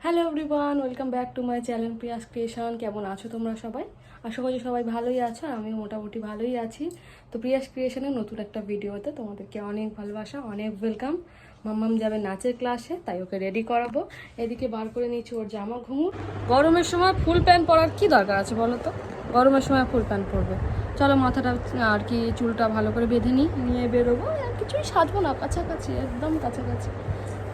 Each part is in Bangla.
Hello everyone, welcome back to my channel Prius creation. কেমন আছো তোমরা সবাই? আশা করি সবাই ভালোই আছো, আর আমিও মোটামুটি ভালোই আছি। তো প্রিয়াস ক্রিয়েশনের নতুন একটা ভিডিওতে তোমাদেরকে অনেক ভালোবাসা, অনেক ওয়েলকাম। মাম্মাম যাবে নাচের ক্লাসে, তাই ওকে রেডি করাবো। এদিকে বার করে নিচ্ছি ওর জামা ঘুঙুর। গরমের সময় ফুল প্যান্ট পরার কি দরকার আছে বলো তো? গরমের সময় ফুল প্যান্ট পরবে। চলো মাথাটা আর কি চুলটা ভালো করে বেঁধে নিয়ে বেরোবো। আর কিছুই সাজবো না, কাছাকাছি, একদম কাছাকাছি।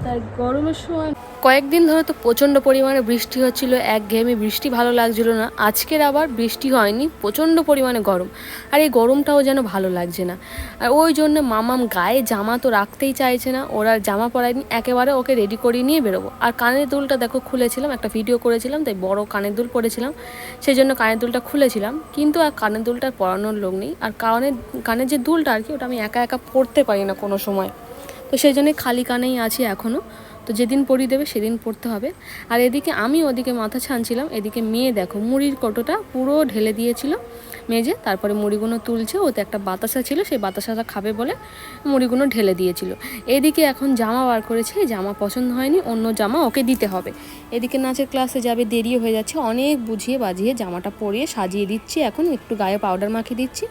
তাই গরমের সময় কয়েকদিন ধরে তো প্রচণ্ড পরিমাণে বৃষ্টি হচ্ছিল, একঘেয়েমি বৃষ্টি ভালো লাগছিল না। আজকের আবার বৃষ্টি হয়নি, প্রচণ্ড পরিমাণে গরম, আর এই গরমটাও যেন ভালো লাগছে না। আর ওই জন্য মামাম গায়ে জামা তো রাখতেই চাইছে না, ওরা জামা পরায়নি, একেবারে ওকে রেডি করিয়ে নিয়ে বেরোবো। আর কানের দুলটা দেখো খুলেছিলাম, একটা ভিডিও করেছিলাম, তাই বড় কানের দুল পরেছিলাম, সেই জন্য কানের দুলটা খুলেছিলাম। কিন্তু আর কানের দুলটার পরানোর লোক নেই, আর কানের যে দুলটা আর কি, ওটা আমি একা একা পরতে পারি না কোনো সময়, তো সেই জন্যই খালি কানেই আছি এখনও। তো যেদিন পরিয়ে দেবে সেদিন পড়তে হবে। আর এদিকে আমি ওদিকে মাথা ছানছিলাম, এদিকে মেয়ে দেখো মুড়ির কৌটোটা পুরো ঢেলে দিয়েছিল মেজে, তারপরে মুড়িগুলো তুলছে। ওতে একটা বাতাসা ছিল, সেই বাতাসাটা খাবে বলে মুড়িগুলো ঢেলে দিয়েছিল। এদিকে এখন জামা বার করেছে, জামা পছন্দ হয়নি, অন্য জামা ওকে দিতে হবে। এদিকে নাচের ক্লাসে যাবে, দেরি হয়ে যাচ্ছে, অনেক বুঝিয়ে বাজিয়ে জামাটা পরিয়ে সাজিয়ে দিচ্ছি। এখন একটু গায়ে পাউডার মাখিয়ে দিচ্ছি।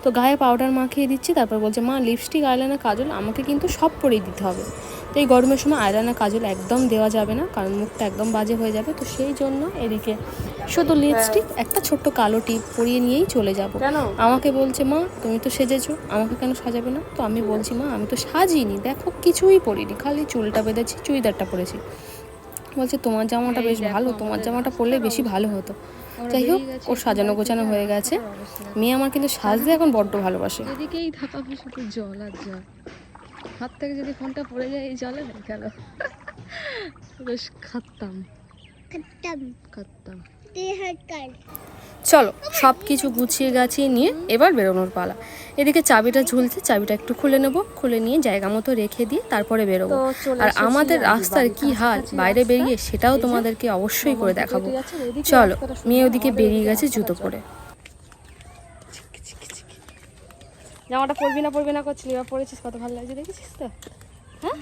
তো গায়ে পাউডার মাখিয়ে দিচ্ছি, তারপর বলছে মা লিপস্টিক, আইলাইনার, কাজল আমাকে কিন্তু সব পরিয়ে দিতে হবে। তো এই গরমের সময় আইলাইনার কাজল একদম দেওয়া যাবে না, কারণ মুখটা একদম বাজে হয়ে যাবে। তো সেই জন্য এদিকে শুধু লিপস্টিক, একটা ছোট্ট কালো টিপ পরিয়ে নিয়েই চলে যাব। আমাকে বলছে মা তুমি তো সেজেছো, আমাকে কেন সাজাবে না? তো আমি বলছি মা আমি তো সাজিনি, দেখো কিছুই পরিনি, খালি চুলটা বেঁধেছি, চুড়িদারটা পরেছি। বলছে তোমার জামাটা বেশ ভালো, তোমার জামাটা পরলে বেশি ভালো হতো। যাই হোক, ওর সাজানো গোছানো হয়ে গেছে। মেয়ে আমার কিন্তু সাজতে এখন বড্ড ভালোবাসে। এদিকেই থাকাবো শুধু জল আর জল, হাত থেকে যদি ফোনটা পড়ে যায় এই জলে না গেল, বেশ খাটতাম। চলো সব কিছু গুছিয়ে গাছিয়ে নিয়ে এবার বেরোনোর পালা। এদিকে চাবিটা ঝুলছে, চাবিটা একটু খুলে নেবো, খুলে নিয়ে জায়গা মতো রেখে দিয়ে তারপরে বেরোবো। আর আমাদের রাস্তার কি হাল বাইরে বেরিয়ে, সেটাও তোমাদেরকে অবশ্যই করে দেখাবো। চলো, মেয়ে ওদিকে বেরিয়ে গেছে জুতো পরে। জামাটা পরবি না করছিলি, এবার পরেছিস, কত ভালো লাগছে দেখেছিস তো? হ্যাঁ,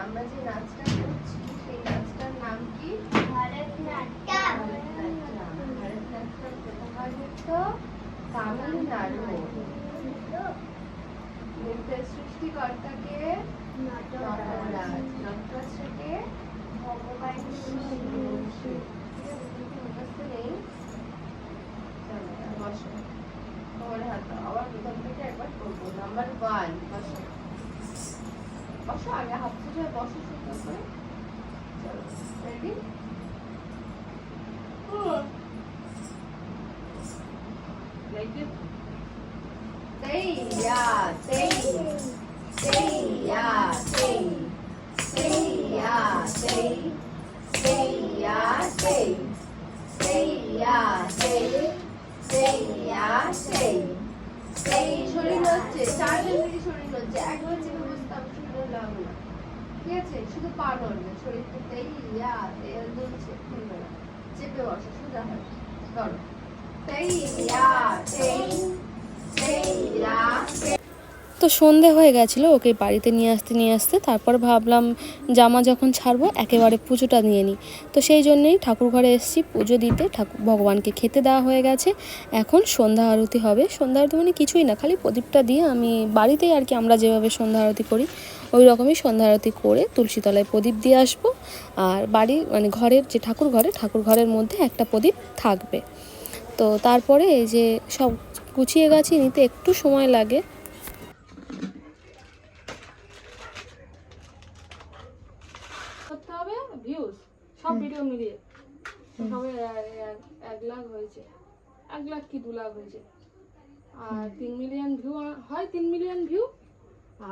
আমরা যে নাচটা করছি সেই নাচটার নাম কি? ভারতনাট্যম। ভারতনাট্যম কোথায় হয় তো? তামিলনাড়ু। নৃত্যের সৃষ্টিকর্তাকে নটরাজ, নটরাজকে ভগবান শিব। মুখস্থ নেই, বসো, তোমার হাত আবার প্রথম থেকে একবার করবো। নাম্বার 1, বসো বসো, আগে হাত ধরে বসো সুন্দর করে। চলো ready, like this. Teiya, tei, teiya, tei, teiya, tei, teiya, tei, teiya, tei, teiya, tei. এই শরীর হচ্ছে 4 জন মিলে শরীর হচ্ছে, একবার চেপে বসতে হবে, সুন্দর লাগবে না, ঠিক আছে? শুধু পা নড়বে, শরীর তো তৈয়া তেল দুলছে, খুলবে না, চেপে বসো, সোজা হয়, ধরো তৈয়া তেই তৈয়া। তো সন্ধে হয়ে গেছিলো, ওকে বাড়িতে নিয়ে আসতে তারপর ভাবলাম জামা যখন ছাড়বো একেবারে পুজোটা নিয়ে নিই। তো সেই জন্যেই ঠাকুর ঘরে এসেছি পুজো দিতে। ভগবানকে খেতে দেওয়া হয়ে গেছে, এখন সন্ধ্যা আরতি হবে। সন্ধ্যা আরতি মানে কিছুই না, খালি প্রদীপটা দিয়ে আমি বাড়িতেই আর কি আমরা যেভাবে সন্ধ্যা আরতি করি ওই রকমই সন্ধ্যা আরতি করে তুলসী তলায় প্রদীপ দিয়ে আসবো। আর বাড়ি মানে ঘরের যে ঠাকুর ঘরের মধ্যে একটা প্রদীপ থাকবে। তো তারপরে এই যে সব গুছিয়ে গাছিয়ে নিতে একটু সময় লাগে। করতে হবে ভিউজ, সব ভিডিও মিলিয়ে সবে 1 লাখ হয়েছে, 1 লাখ কি 2 লাখ হয়েছে। আর 3 মিলিয়ন ভিউ হয়, 3 মিলিয়ন ভিউ,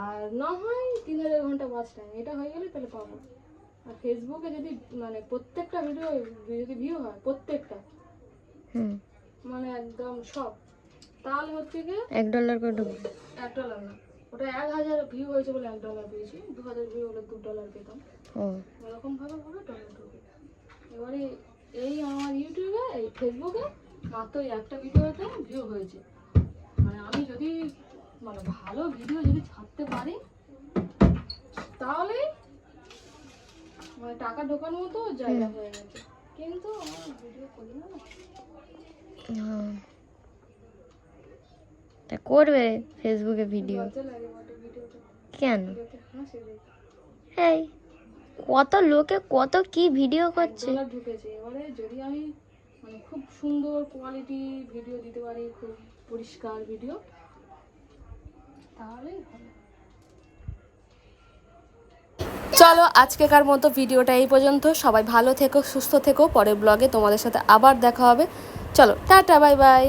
আর না হয় 3000 ঘন্টা ওয়াচ টাইম, এটা হয়ে গেলে তাহলে পাবো। আর ফেসবুকে যদি মানে প্রত্যেকটা ভিডিও যদি ভিউ হয় প্রত্যেকটা, মানে একদম সব, তাহলে হচ্ছে কি $1 করে ঢুকবে। $1 না, ওটা 1000 ভিউ হয়েছে বলে $1 পেয়েছি, 2000 ভিউ হলে $2 পেতাম। এরকম ভাবে ডলার ঢুকে। এবারে এই আমার ইউটিউবে, এই ফেসবুকে মাত্র একটা ভিডিওতে ভিউ হয়েছে। মানে আমি যদি মানে ভালো ভিডিও যদি ছাড়তে পারি তাহলে মানে টাকা ঢোকানোর মতো জায়গা হয়ে গেছে, কিন্তু আমার ভিডিও করি না। তা করবে ফেসবুকে ভিডিও কেন? এই কত লোকে কত কি ভিডিও করছে। ঢুকেছে এবারে যদি আমি মানে খুব সুন্দর কোয়ালিটি ভিডিও দিতে পারি, খুব পরিষ্কার ভিডিও, তাহলেই ভালো। চলো আজকেকার মতো ভিডিওটা এই পর্যন্ত। সবাই ভালো থেকো, সুস্থ থেকো। পরের ব্লগে তোমাদের সাথে আবার দেখা হবে। চলো টাটা, বাই বাই।